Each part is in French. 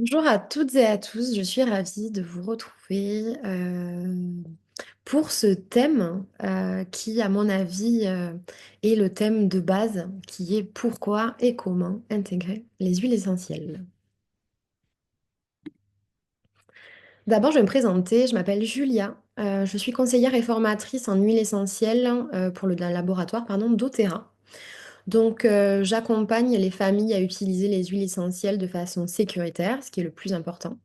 Bonjour à toutes et à tous, je suis ravie de vous retrouver pour ce thème qui, à mon avis, est le thème de base, qui est pourquoi et comment intégrer les huiles essentielles. D'abord, je vais me présenter, je m'appelle Julia, je suis conseillère et formatrice en huiles essentielles pour le laboratoire doTERRA. Donc, j'accompagne les familles à utiliser les huiles essentielles de façon sécuritaire, ce qui est le plus important.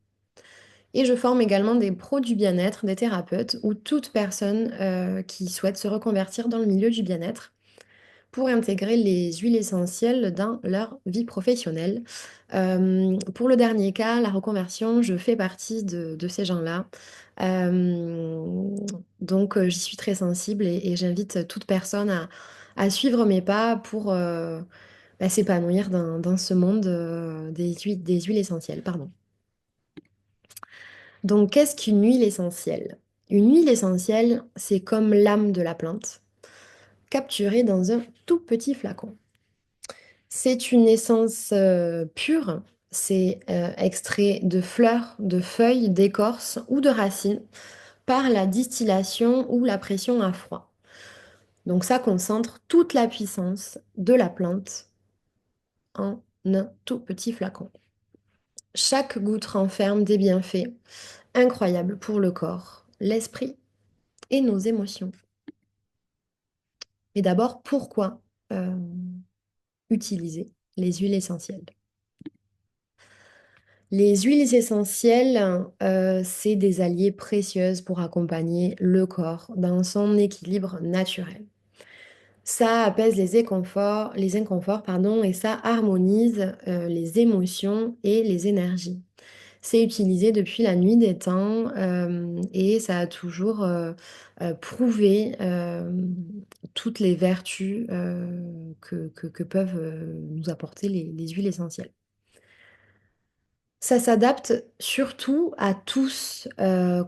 Et je forme également des pros du bien-être, des thérapeutes ou toute personne qui souhaite se reconvertir dans le milieu du bien-être pour intégrer les huiles essentielles dans leur vie professionnelle. Pour le dernier cas, la reconversion, je fais partie de ces gens-là. Euh, donc, j'y suis très sensible et j'invite toute personne à suivre mes pas pour s'épanouir dans ce monde des huiles essentielles. Pardon. Donc, qu'est-ce qu'une huile essentielle? Une huile essentielle, c'est comme l'âme de la plante, capturée dans un tout petit flacon. C'est une essence pure, c'est extrait de fleurs, de feuilles, d'écorces ou de racines par la distillation ou la pression à froid. Donc, ça concentre toute la puissance de la plante en un tout petit flacon. Chaque goutte renferme des bienfaits incroyables pour le corps, l'esprit et nos émotions. Mais d'abord, pourquoi euh, utiliser les huiles essentielles? Les huiles essentielles, c'est des alliés précieuses pour accompagner le corps dans son équilibre naturel. Ça apaise les inconforts, pardon, et ça harmonise les émotions et les énergies. C'est utilisé depuis la nuit des temps et ça a toujours prouvé toutes les vertus que peuvent nous apporter les huiles essentielles. Ça s'adapte surtout à tous,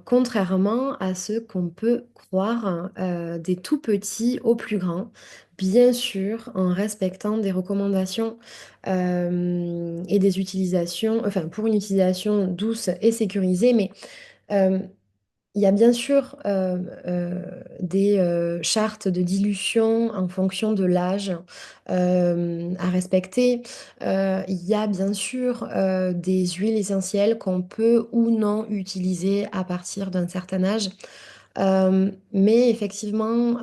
contrairement à ce qu'on peut croire, des tout petits aux plus grands, bien sûr en respectant des recommandations et des utilisations, enfin pour une utilisation douce et sécurisée, mais euh, il y a bien sûr des chartes de dilution en fonction de l'âge à respecter. Il y a bien sûr des huiles essentielles qu'on peut ou non utiliser à partir d'un certain âge. Mais effectivement,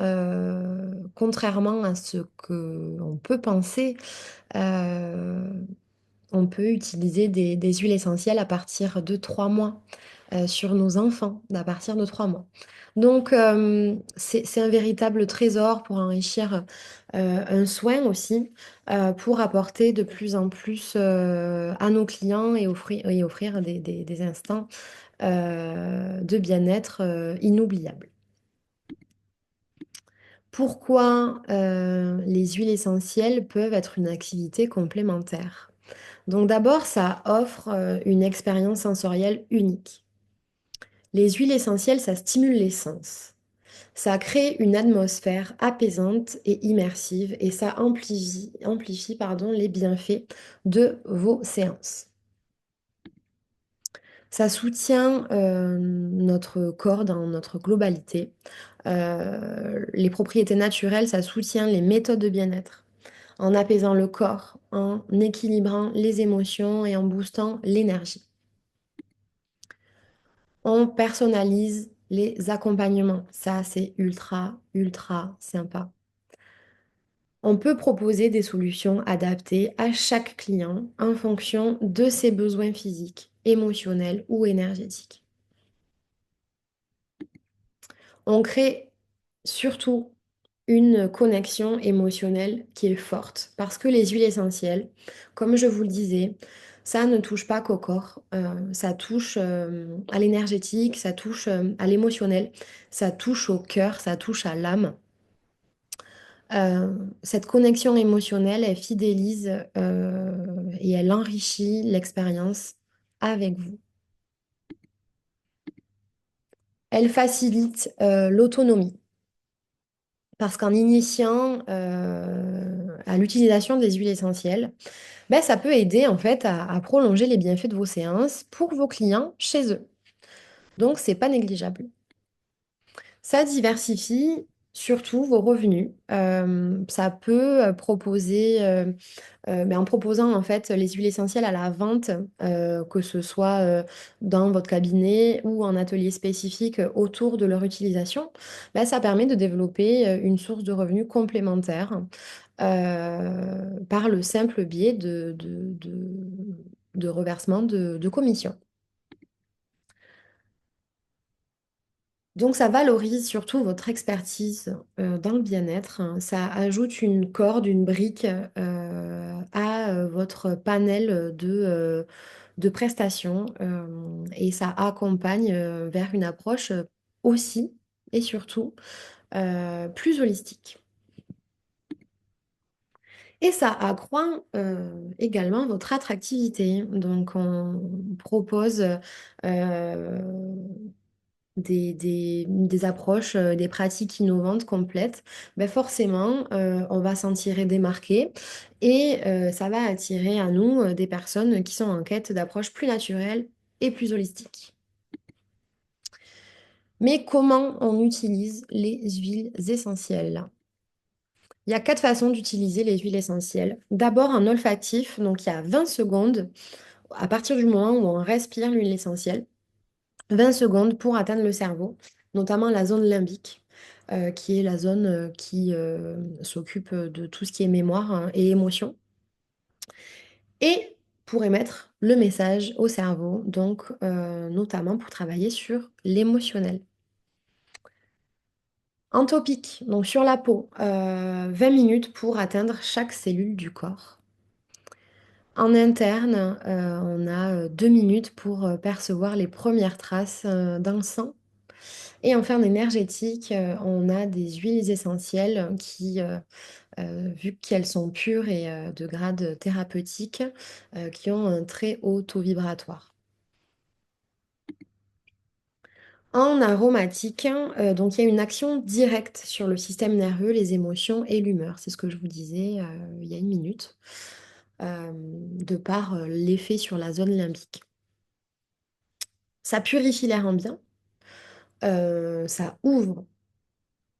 contrairement à ce qu'on peut penser, euh, on peut utiliser des huiles essentielles à partir de 3 mois sur nos enfants, à partir de 3 mois. Donc, c'est un véritable trésor pour enrichir un soin aussi, pour apporter de plus en plus à nos clients et offrir des instants de bien-être inoubliables. Pourquoi les huiles essentielles peuvent être une activité complémentaire? Donc d'abord, ça offre une expérience sensorielle unique. Les huiles essentielles, ça stimule les sens. Ça crée une atmosphère apaisante et immersive et ça amplifie, les bienfaits de vos séances. Ça soutient notre corps dans notre globalité. Les propriétés naturelles, ça soutient les méthodes de bien-être en apaisant le corps, en équilibrant les émotions et en boostant l'énergie. On personnalise les accompagnements. Ça, c'est ultra, ultra sympa. On peut proposer des solutions adaptées à chaque client en fonction de ses besoins physiques, émotionnels ou énergétiques. On crée surtout une connexion émotionnelle qui est forte parce que les huiles essentielles, comme je vous le disais, ça ne touche pas qu'au corps, ça touche à l'énergétique, ça touche à l'émotionnel, ça touche au cœur, ça touche à l'âme. Euh, cette connexion émotionnelle, elle fidélise et elle enrichit l'expérience avec vous. Elle facilite l'autonomie. Parce qu'en initiant à l'utilisation des huiles essentielles, ben, ça peut aider en fait à prolonger les bienfaits de vos séances pour vos clients chez eux. Donc, c'est pas négligeable. Ça diversifie surtout vos revenus. Ça peut proposer, mais en proposant en fait les huiles essentielles à la vente, que ce soit dans votre cabinet ou en atelier spécifique autour de leur utilisation, bah, ça permet de développer une source de revenus complémentaire par le simple biais de reversement de commissions. Donc ça valorise surtout votre expertise dans le bien-être, hein. Ça ajoute une corde, une brique à votre panel de prestations et ça accompagne vers une approche aussi et surtout plus holistique. Et ça accroît également votre attractivité. Donc on propose des approches, des pratiques innovantes complètes, ben forcément, on va s'en tirer démarqué et ça va attirer à nous des personnes qui sont en quête d'approches plus naturelles et plus holistiques. Mais comment on utilise les huiles essentielles? Il y a 4 façons d'utiliser les huiles essentielles. D'abord, un olfactif, donc il y a 20 secondes à partir du moment où on respire l'huile essentielle. 20 secondes pour atteindre le cerveau, notamment la zone limbique, qui est la zone qui s'occupe de tout ce qui est mémoire hein, et émotion, et pour émettre le message au cerveau, donc notamment pour travailler sur l'émotionnel. En topique, donc sur la peau, 20 minutes pour atteindre chaque cellule du corps. En interne, on a 2 minutes pour percevoir les premières traces dans le sang. Et en fin énergétique, on a des huiles essentielles qui, vu qu'elles sont pures et de grade thérapeutique, qui ont un très haut taux vibratoire. En aromatique, donc il y a une action directe sur le système nerveux, les émotions et l'humeur. C'est ce que je vous disais il y a une minute, de par l'effet sur la zone limbique. Ça purifie l'air ambiant, ça ouvre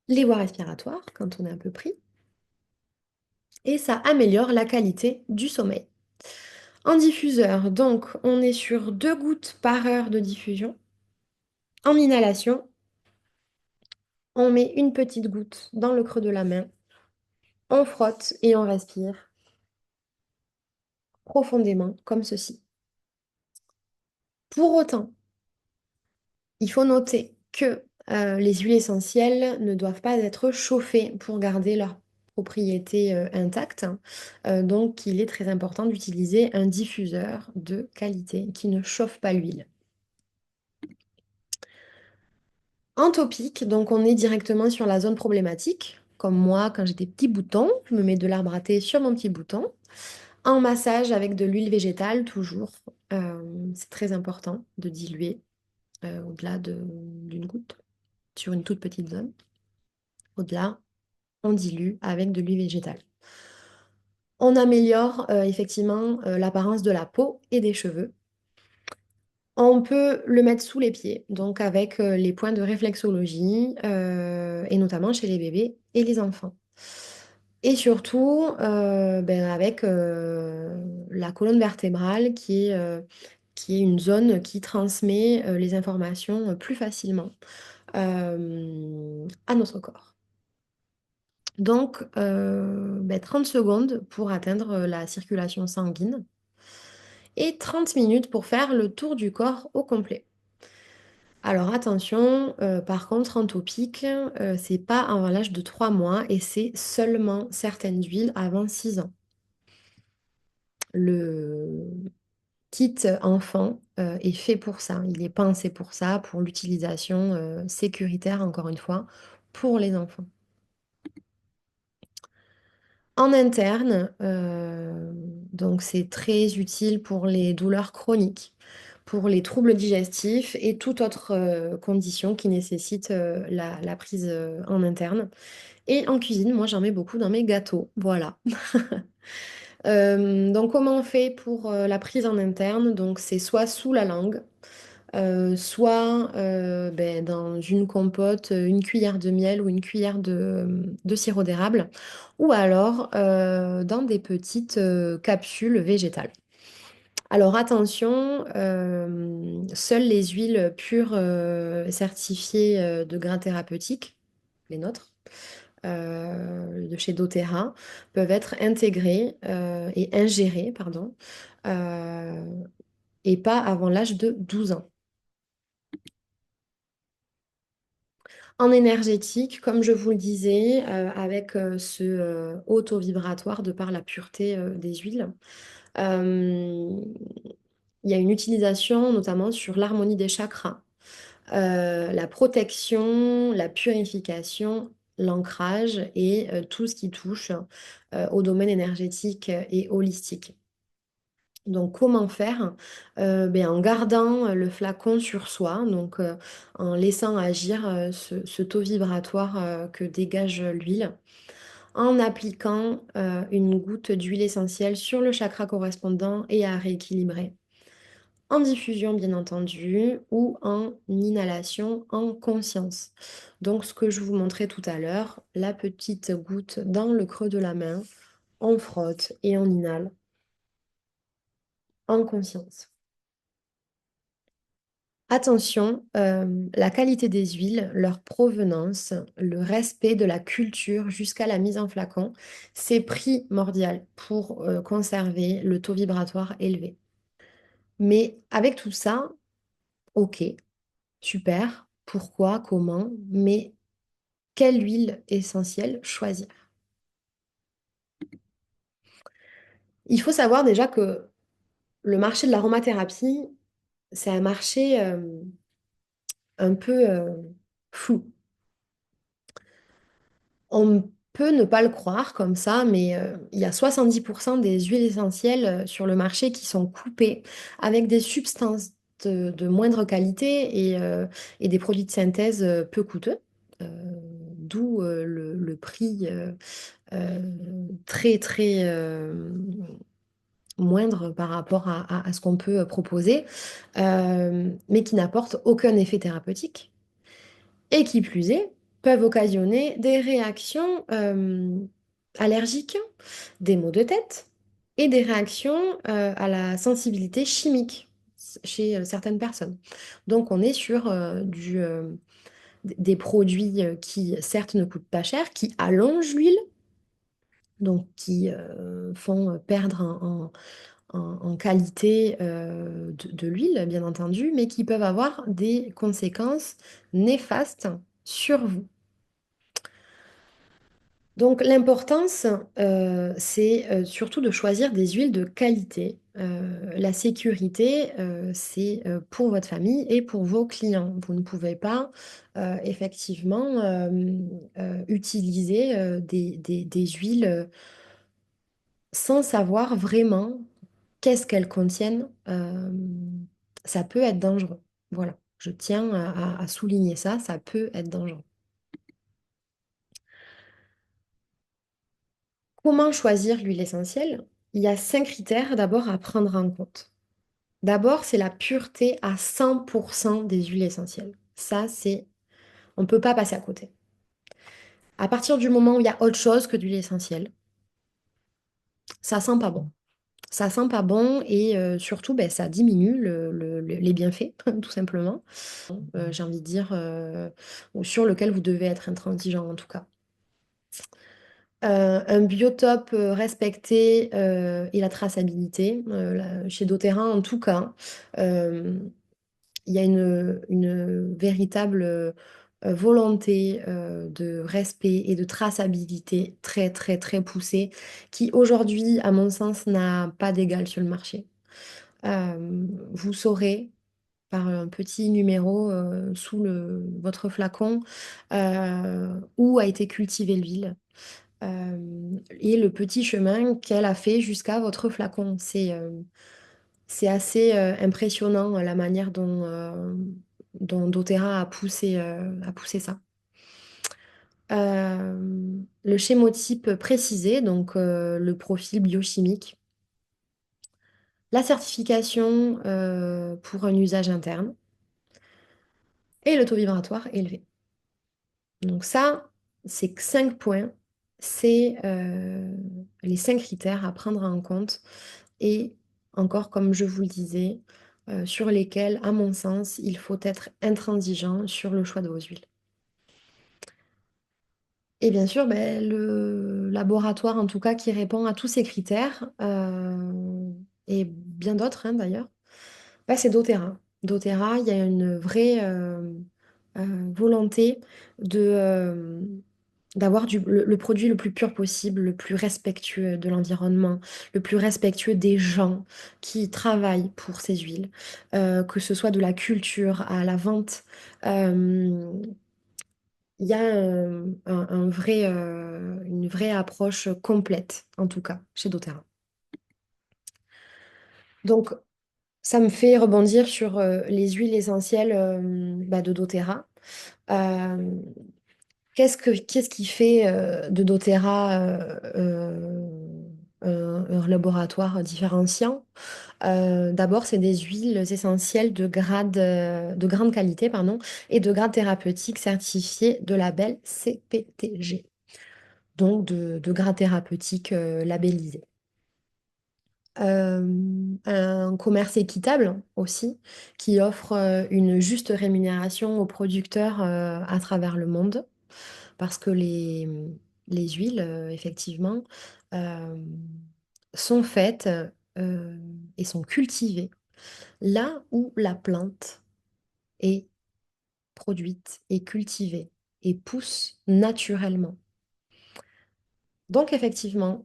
les voies respiratoires quand on est un peu pris. Et ça améliore la qualité du sommeil. En diffuseur, donc, on est sur 2 gouttes par heure de diffusion. En inhalation, on met une petite goutte dans le creux de la main, on frotte et on respire profondément comme ceci. Pour autant, il faut noter que les huiles essentielles ne doivent pas être chauffées pour garder leurs propriétés intactes. Donc, il est très important d'utiliser un diffuseur de qualité qui ne chauffe pas l'huile. En topique, donc on est directement sur la zone problématique. Comme moi, quand j'ai des petits boutons, je me mets de l'arbre à thé sur mon petit bouton. En massage avec de l'huile végétale, toujours. C'est très important de diluer au-delà d'une goutte sur une toute petite zone. Au-delà, on dilue avec de l'huile végétale. On améliore effectivement l'apparence de la peau et des cheveux. On peut le mettre sous les pieds, donc avec les points de réflexologie, et notamment chez les bébés et les enfants. Et surtout, ben, avec la colonne vertébrale qui est une zone qui transmet les informations plus facilement à notre corps. Donc, ben, 30 secondes pour atteindre la circulation sanguine et 30 minutes pour faire le tour du corps au complet. Alors attention, par contre, en topique, c'est pas avant l'âge de 3 mois et c'est seulement certaines huiles avant 6 ans. Le kit enfant est fait pour ça. Il est pensé pour ça, pour l'utilisation sécuritaire, encore une fois, pour les enfants. En interne, donc c'est très utile pour les douleurs chroniques, pour les troubles digestifs et toute autre condition qui nécessite la prise en interne. Et en cuisine, moi j'en mets beaucoup dans mes gâteaux. Voilà. Donc comment on fait pour la prise en interne? Donc c'est soit sous la langue, soit ben, dans une compote, une cuillère de miel ou une cuillère de sirop d'érable, ou alors dans des petites capsules végétales. Alors attention, seules les huiles pures certifiées de grains thérapeutiques, les nôtres, de chez doTERRA, peuvent être intégrées et ingérées, pardon, euh, et pas avant l'âge de 12 ans. En énergétique, comme je vous le disais, avec ce auto-vibratoire de par la pureté des huiles, euh, il y a une utilisation notamment sur l'harmonie des chakras, la protection, la purification, l'ancrage et tout ce qui touche au domaine énergétique et holistique. Donc, comment faire? Ben, en gardant le flacon sur soi, donc en laissant agir ce taux vibratoire que dégage l'huile, en appliquant une goutte d'huile essentielle sur le chakra correspondant et à rééquilibrer. En diffusion, bien entendu, ou en inhalation en conscience. Donc, ce que je vous montrais tout à l'heure, la petite goutte dans le creux de la main, on frotte et on inhale en conscience. Attention, la qualité des huiles, leur provenance, le respect de la culture jusqu'à la mise en flacon, c'est primordial pour conserver le taux vibratoire élevé. Mais avec tout ça, ok, super, pourquoi, comment, mais quelle huile essentielle choisir? Il faut savoir déjà que le marché de l'aromathérapie, c'est un marché un peu flou. On peut ne pas le croire comme ça, mais il y a 70% des huiles essentielles sur le marché qui sont coupées avec des substances de moindre qualité et des produits de synthèse peu coûteux, euh, d'où le prix euh, très très moindre par rapport à ce qu'on peut proposer, mais qui n'apportent aucun effet thérapeutique et qui plus est, peuvent occasionner des réactions allergiques, des maux de tête et des réactions à la sensibilité chimique chez certaines personnes. Donc on est sur des produits qui certes ne coûtent pas cher, qui allongent l'huile, donc qui font perdre en qualité de l'huile, bien entendu, mais qui peuvent avoir des conséquences néfastes sur vous. Donc l'importance, c'est surtout de choisir des huiles de qualité. La sécurité, c'est pour votre famille et pour vos clients. Vous ne pouvez pas effectivement utiliser des huiles sans savoir vraiment qu'est-ce qu'elles contiennent. Ça peut être dangereux. Voilà, je tiens à souligner ça, ça peut être dangereux. Comment choisir l'huile essentielle? Il y a 5 critères d'abord à prendre en compte. D'abord, c'est la pureté à 100% des huiles essentielles. Ça, on ne peut pas passer à côté. À partir du moment où il y a autre chose que d'huile essentielle, ça sent pas bon. Ça sent pas bon et surtout, ben, ça diminue les bienfaits, tout simplement. J'ai envie de dire, ou sur lequel vous devez être intransigeant en tout cas. Un biotope respecté et la traçabilité. Chez doTERRA, en tout cas, euh, il y a une véritable volonté de respect et de traçabilité très, très, très poussée qui, aujourd'hui, à mon sens, n'a pas d'égal sur le marché. Vous saurez par un petit numéro sous votre flacon où a été cultivée l'huile et le petit chemin qu'elle a fait jusqu'à votre flacon. C'est assez impressionnant la manière dont doTERRA a poussé ça. Le schémotype précisé, donc le profil biochimique, la certification pour un usage interne et le taux vibratoire élevé. Donc ça, ces 5 points, c'est les 5 critères à prendre en compte et encore, comme je vous le disais, sur lesquels, à mon sens, il faut être intransigeant sur le choix de vos huiles. Et bien sûr, ben, le laboratoire, en tout cas, qui répond à tous ces critères, et bien d'autres hein, d'ailleurs, ben, c'est doTERRA. doTERRA, il y a une vraie volonté d'avoir le produit le plus pur possible, le plus respectueux de l'environnement, le plus respectueux des gens qui travaillent pour ces huiles, que ce soit de la culture à la vente. euh, il y a une vraie approche complète, en tout cas, chez doTERRA. Donc, ça me fait rebondir sur les huiles essentielles bah, de doTERRA. Euh, qu'est-ce qui fait de doTERRA un laboratoire différenciant? D'abord, c'est des huiles essentielles de grande qualité, pardon, et de grade thérapeutique certifié de label CPTG, donc de grade thérapeutique labellisé. Un commerce équitable aussi, qui offre une juste rémunération aux producteurs à travers le monde, parce que les huiles, effectivement, euh, sont faites euh, et sont cultivées là où la plante est produite et cultivée et pousse naturellement. Donc effectivement,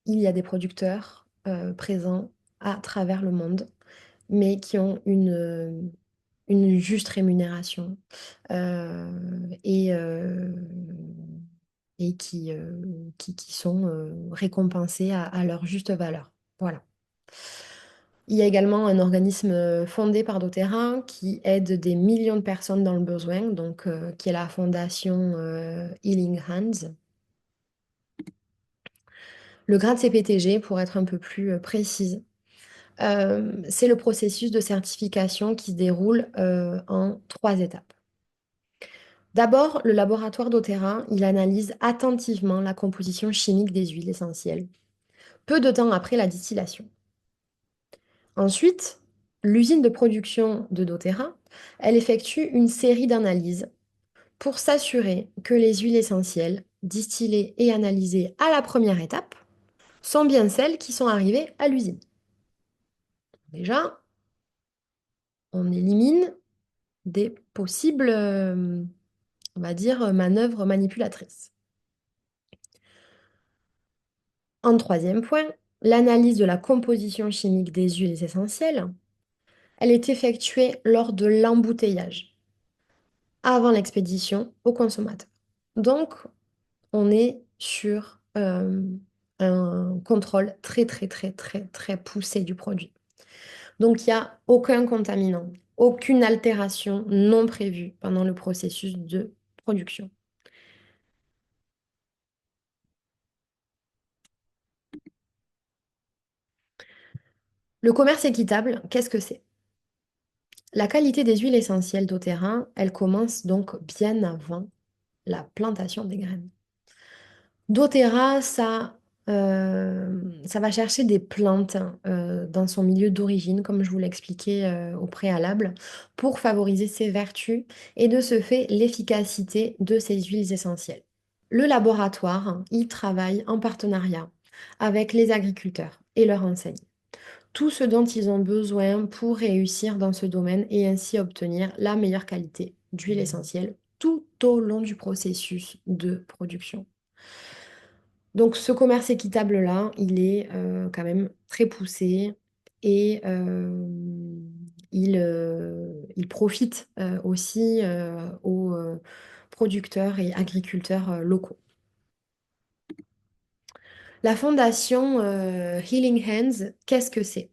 il y a des producteurs présents à travers le monde, mais qui ont une juste rémunération euh, et, euh, et qui sont récompensés à leur juste valeur. Voilà. Il y a également un organisme fondé par doTERRA qui aide des millions de personnes dans le besoin, donc qui est la fondation Healing Hands. Le grade CPTG, pour être un peu plus précise, c'est le processus de certification qui se déroule en 3 étapes. D'abord, le laboratoire doTERRA, il analyse attentivement la composition chimique des huiles essentielles, peu de temps après la distillation. Ensuite, l'usine de production de doTERRA, elle effectue une série d'analyses pour s'assurer que les huiles essentielles distillées et analysées à la première étape sont bien celles qui sont arrivées à l'usine. Déjà, on élimine des possibles, on va dire, manœuvres manipulatrices. En troisième point, l'analyse de la composition chimique des huiles essentielles, elle est effectuée lors de l'embouteillage, avant l'expédition au consommateur. Donc, on est sur un contrôle très, très, très, très, très poussé du produit. Donc, il n'y a aucun contaminant, aucune altération non prévue pendant le processus de production. Le commerce équitable, qu'est-ce que c'est? La qualité des huiles essentielles doTERRA, elle commence donc bien avant la plantation des graines. doTERRA, ça va chercher des plantes dans son milieu d'origine, comme je vous l'expliquais au préalable, pour favoriser ses vertus et de ce fait l'efficacité de ces huiles essentielles. Le laboratoire, il travaille en partenariat avec les agriculteurs et leur enseigne tout ce dont ils ont besoin pour réussir dans ce domaine et ainsi obtenir la meilleure qualité d'huile essentielle tout au long du processus de production. Donc ce commerce équitable-là, il est quand même très poussé et il profite aussi aux producteurs et agriculteurs locaux. La fondation Healing Hands, qu'est-ce que c'est?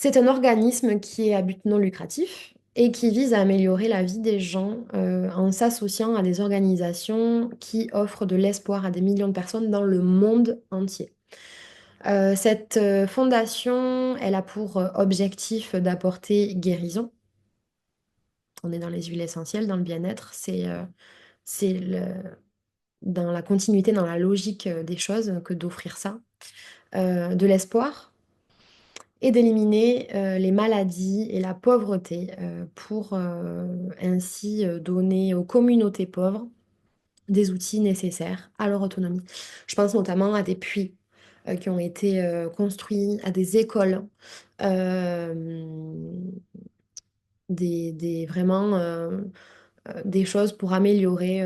C'est un organisme qui est à but non lucratif et qui vise à améliorer la vie des gens en s'associant à des organisations qui offrent de l'espoir à des millions de personnes dans le monde entier. Cette fondation, elle a pour objectif d'apporter guérison. On est dans les huiles essentielles, dans le bien-être. C'est dans la continuité, dans la logique des choses que d'offrir ça. De l'espoir et d'éliminer les maladies et la pauvreté pour ainsi donner aux communautés pauvres des outils nécessaires à leur autonomie. Je pense notamment à des puits qui ont été construits, à des écoles, euh, vraiment des choses pour améliorer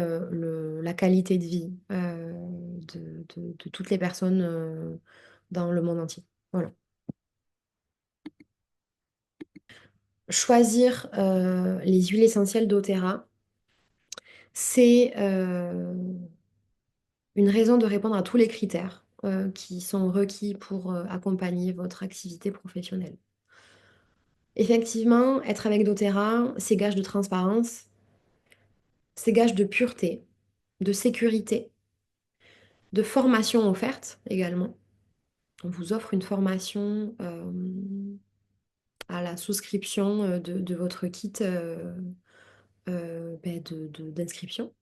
la qualité de vie de toutes les personnes dans le monde entier. Voilà. Choisir les huiles essentielles doTERRA, c'est une raison de répondre à tous les critères qui sont requis pour accompagner votre activité professionnelle. Effectivement, être avec doTERRA, c'est gage de transparence, c'est gage de pureté, de sécurité, de formation offerte également. On vous offre une formation à la souscription de votre kit d'inscription.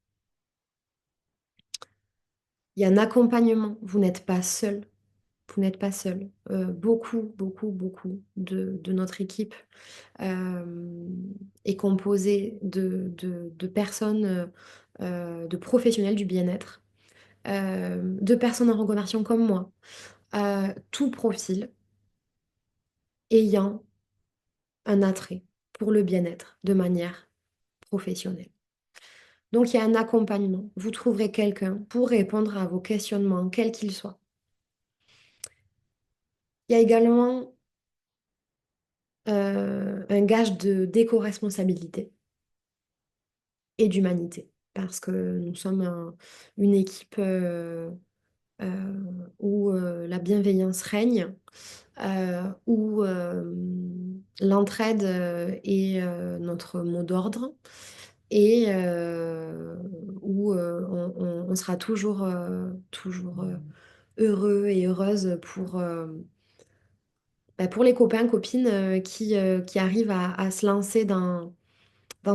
Il y a un accompagnement, vous n'êtes pas seul. Vous n'êtes pas seul. Beaucoup de notre équipe euh, est composée de personnes, de professionnels du bien-être, de personnes en reconversion comme moi, tout profil ayant un attrait pour le bien-être de manière professionnelle. Donc il y a un accompagnement. Vous trouverez quelqu'un pour répondre à vos questionnements, quels qu'ils soient. Il y a également un gage de d'éco-responsabilité et d'humanité, parce que nous sommes une équipe euh, où la bienveillance règne, où l'entraide est notre mot d'ordre et où on sera toujours heureux et heureuse pour les copains, copines qui arrivent à se lancer dans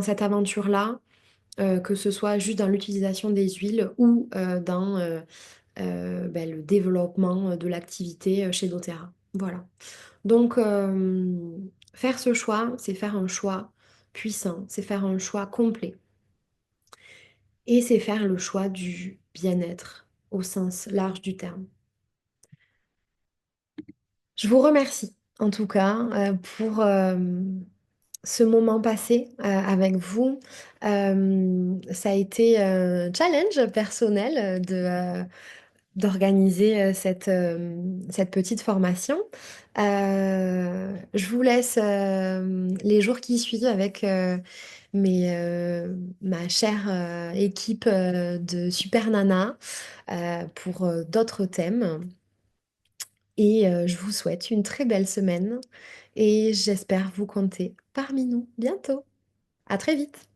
cette aventure-là, que ce soit juste dans l'utilisation des huiles ou dans le développement de l'activité chez doTERRA. Voilà. Donc, faire ce choix, c'est faire un choix puissant, c'est faire un choix complet. Et c'est faire le choix du bien-être au sens large du terme. Je vous remercie en tout cas pour ce moment passé avec vous. Ça a été un challenge personnel d'organiser cette petite formation. Je vous laisse les jours qui suivent avec ma chère équipe de Super Nana pour d'autres thèmes. Et je vous souhaite une très belle semaine et j'espère vous compter parmi nous bientôt. À très vite.